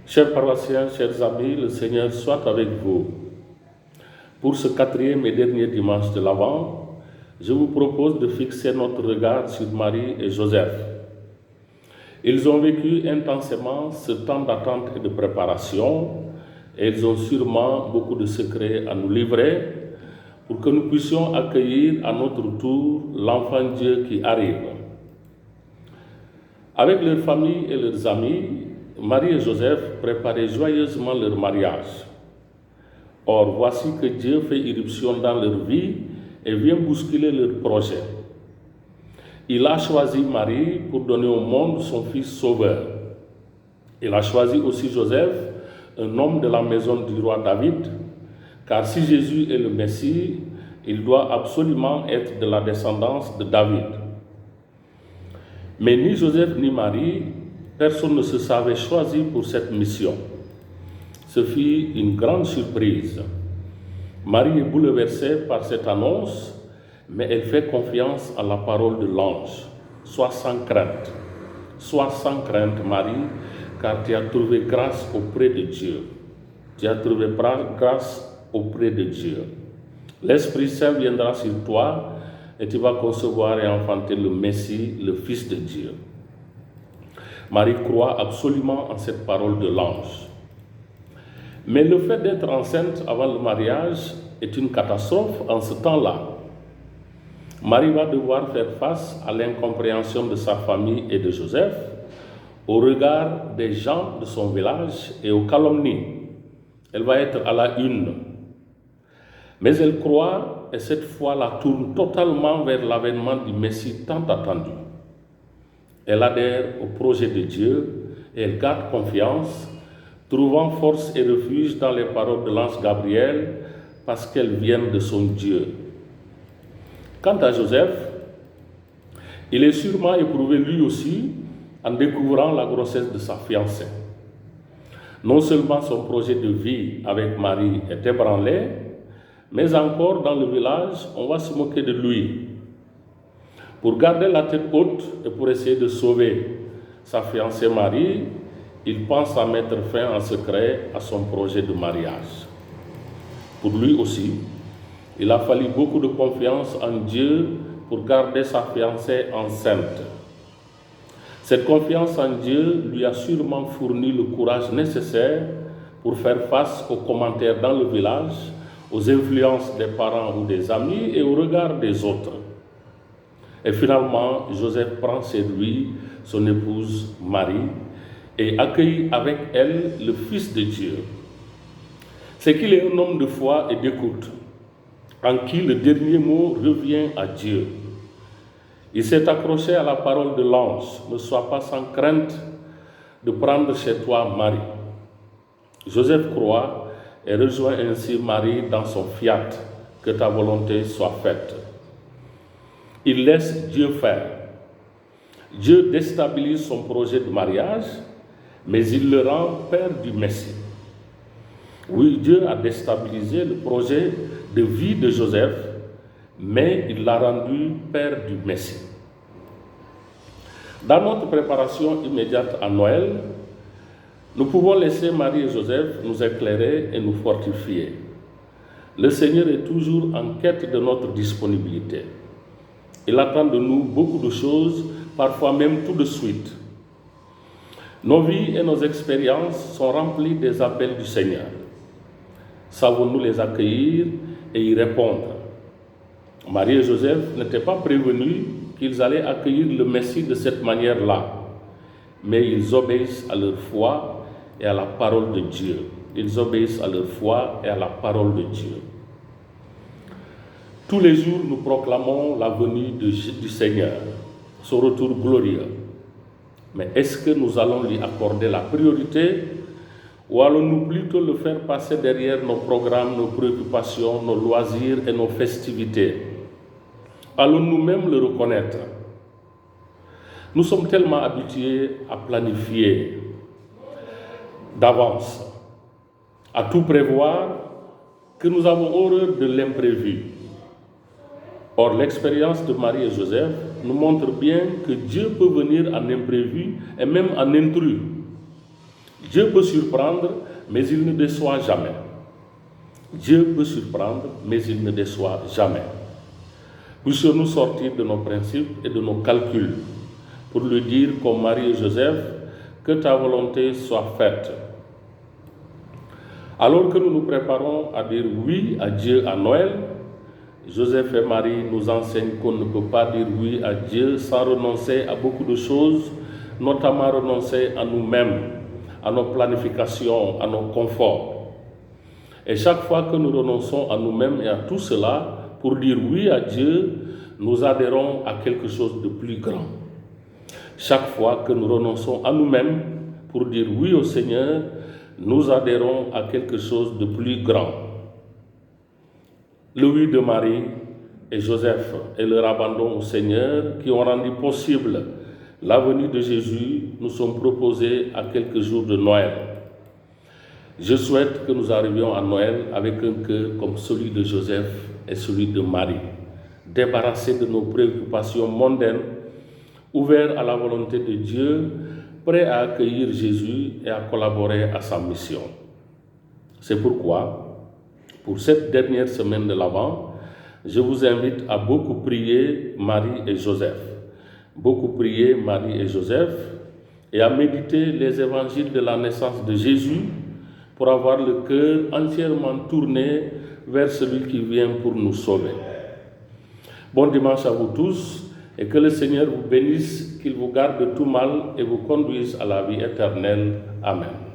Chers paroissiens, chers amis, le Seigneur soit avec vous. Pour ce 4e et dernier dimanche de l'Avent, je vous propose de fixer notre regard sur Marie et Joseph. Ils ont vécu intensément ce temps d'attente et de préparation, et ils ont sûrement beaucoup de secrets à nous livrer pour que nous puissions accueillir à notre tour l'enfant Dieu qui arrive. Avec leurs familles et leurs amis, Marie et Joseph préparaient joyeusement leur mariage. Or, voici que Dieu fait irruption dans leur vie et vient bousculer leurs projets. Il a choisi Marie pour donner au monde son Fils sauveur. Il a choisi aussi Joseph, un homme de la maison du roi David, car si Jésus est le Messie, il doit absolument être de la descendance de David. Mais ni Joseph ni Marie, personne ne se savait choisi pour cette mission. Ce fut une grande surprise. Marie est bouleversée par cette annonce, mais elle fait confiance à la parole de l'ange. Sois sans crainte, Marie, car tu as trouvé grâce auprès de Dieu. Tu as trouvé grâce auprès de Dieu. L'Esprit Saint viendra sur toi et tu vas concevoir et enfanter le Messie, le Fils de Dieu. Marie croit absolument en cette parole de l'ange. Mais le fait d'être enceinte avant le mariage est une catastrophe en ce temps-là. Marie va devoir faire face à l'incompréhension de sa famille et de Joseph, au regard des gens de son village et aux calomnies. Elle va être à la une. Mais elle croit et cette fois la tourne totalement vers l'avènement du Messie tant attendu. Elle adhère au projet de Dieu et elle garde confiance, trouvant force et refuge dans les paroles de l'ange Gabriel parce qu'elles viennent de son Dieu. Quant à Joseph, il est sûrement éprouvé lui aussi en découvrant la grossesse de sa fiancée. Non seulement son projet de vie avec Marie est ébranlé, mais encore dans le village, on va se moquer de lui. Pour garder la tête haute et pour essayer de sauver sa fiancée Marie, il pense à mettre fin en secret à son projet de mariage. Pour lui aussi, il a fallu beaucoup de confiance en Dieu pour garder sa fiancée enceinte. Cette confiance en Dieu lui a sûrement fourni le courage nécessaire pour faire face aux commentaires dans le village, aux influences des parents ou des amis et au regard des autres. Et finalement, Joseph prend chez lui son épouse Marie et accueille avec elle le Fils de Dieu. C'est qu'il est un homme de foi et d'écoute, en qui le dernier mot revient à Dieu. Il s'est accroché à la parole de l'ange, ne sois pas sans crainte de prendre chez toi Marie. Joseph croit et rejoint ainsi Marie dans son fiat, que ta volonté soit faite. Il laisse Dieu faire. Dieu déstabilise son projet de mariage, mais il le rend père du Messie. Oui, Dieu a déstabilisé le projet de vie de Joseph, mais il l'a rendu père du Messie. Dans notre préparation immédiate à Noël, nous pouvons laisser Marie et Joseph nous éclairer et nous fortifier. Le Seigneur est toujours en quête de notre disponibilité. Il attend de nous beaucoup de choses, parfois même tout de suite. Nos vies et nos expériences sont remplies des appels du Seigneur. Savons-nous les accueillir et y répondre? Marie et Joseph n'étaient pas prévenus qu'ils allaient accueillir le Messie de cette manière-là, mais ils obéissent à leur foi et à la parole de Dieu. Ils obéissent à leur foi et à la parole de Dieu. Tous les jours, nous proclamons la venue du Seigneur, son retour glorieux. Mais est-ce que nous allons lui accorder la priorité ou allons-nous plutôt le faire passer derrière nos programmes, nos préoccupations, nos loisirs et nos festivités? Allons-nous même le reconnaître? Nous sommes tellement habitués à planifier d'avance, à tout prévoir, que nous avons horreur de l'imprévu. Or, l'expérience de Marie et Joseph nous montre bien que Dieu peut venir en imprévu et même en intrus. Dieu peut surprendre, mais il ne déçoit jamais. Dieu peut surprendre, mais il ne déçoit jamais. Puissions-nous sortir de nos principes et de nos calculs pour lui dire, comme Marie et Joseph, que ta volonté soit faite. Alors que nous nous préparons à dire oui à Dieu à Noël, Joseph et Marie nous enseignent qu'on ne peut pas dire oui à Dieu sans renoncer à beaucoup de choses, notamment renoncer à nous-mêmes, à nos planifications, à nos conforts. Et chaque fois que nous renonçons à nous-mêmes et à tout cela, pour dire oui à Dieu, nous adhérons à quelque chose de plus grand. Chaque fois que nous renonçons à nous-mêmes pour dire oui au Seigneur, nous adhérons à quelque chose de plus grand. Le oui de Marie et Joseph et leur abandon au Seigneur qui ont rendu possible la venue de Jésus nous sont proposés à quelques jours de Noël. Je souhaite que nous arrivions à Noël avec un cœur comme celui de Joseph et celui de Marie, débarrassés de nos préoccupations mondaines, ouverts à la volonté de Dieu, prêts à accueillir Jésus et à collaborer à sa mission. C'est pourquoi, pour cette dernière semaine de l'Avent, je vous invite à beaucoup prier Marie et Joseph. Beaucoup prier Marie et Joseph et à méditer les évangiles de la naissance de Jésus pour avoir le cœur entièrement tourné vers celui qui vient pour nous sauver. Bon dimanche à vous tous et que le Seigneur vous bénisse, qu'il vous garde de tout mal et vous conduise à la vie éternelle. Amen.